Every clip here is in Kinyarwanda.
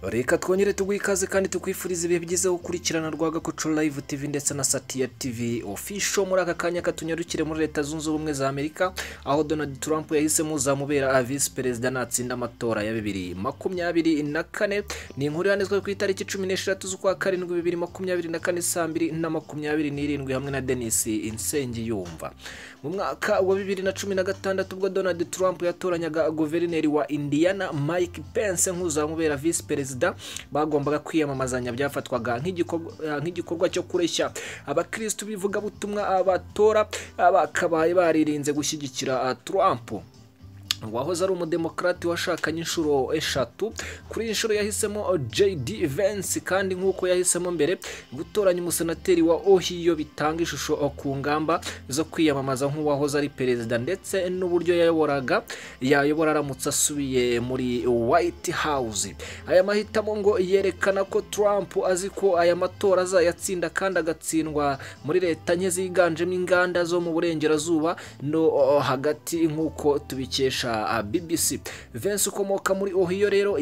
Reka twongere tuguhe ikaze kandi tukwifuriza ibihe byiza gukurikirana Rwagakoco Live TV ndetse na Satya TV official. Muri aka kanya katunyarukire muri Leta Zunze Ubumwe za Amerika, aho Donald Trump yahisemo uzamubera vice president natsinda amatora ya 2024. Ni inkuru yanditswe ku itariki 16 z'ukwa karindwi 2024 saa 2:27 hamwe na Denis Insengiyumva. Mu mwaka wa 2016 ubwo Donald Trump yatoranyaga guverineri wa Indiana Mike Pence nk'uzamubera vice president, bagombaga kwiyamamazanya byafatwaga nk'igikorwa cyo kureshya abakristo bivuga butumwa abatora bakabaye baririnze gushyigikira Trump. Wahoze ari umudemokrati washakanye inshuro eshatu, kuri inshuro yahisemo JD Vance, kandi nk'uko yahisemo mbere gutoranya umusenateri wa Ohio bitanga ishusho ku ngamba zo kwiyamamaza nk'uwahoze ari perezida ndetse n'uburyo yayobora aramutse asubiye muri White House. Aya mahitamo ngo yerekana ko Trump azi ko aya matora azayatsinda kandi agatsindwa muri leta nke ziganjemo inganda zo mu burengerazuba no hagati nk'uko tubikesha BBC. Vance ukomoka muri Ohio rero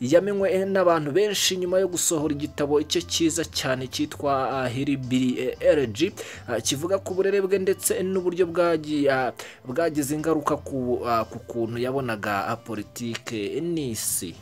yamenwe n'abantu benshi nyuma yo gusohora igitabo cye cyiza cyane cyitwa Hillbilly Elegy, kivuga ku burere bwe ndetse n'uburyo bwagize ingaruka ku kuntu yabonaga politike n'isi.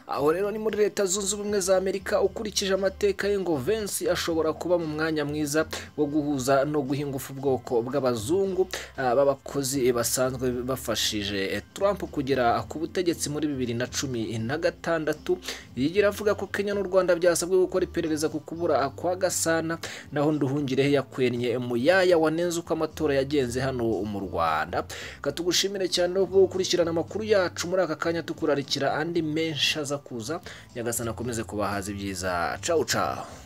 Aho rero ni muri Leta Zunze Ubumwe za Amerika. Ukurikije amateka ye ngo Vance ashobora kuba mu mwanya mwiza wo guhuza no guhingufa ubwoko bw'abazungu b'abakozi basanzwe bafashije Trump kugera ku butegetsi muri 2016. Yigira avuga ko Kenya n'u Rwanda byasabwe gukora iperereza ku kubura kwa Gasana, naho Nduhungirehe yakwenye Muyaya wanenze uko amatora yagenze hano mu Rwanda. Katugushimire cyane no gukurikirana amakuru yacu muri aka kanya, tukurarikira andi menshi kuza. Nyagasana akomeze kubahaza ibyiza. Ciao ciao.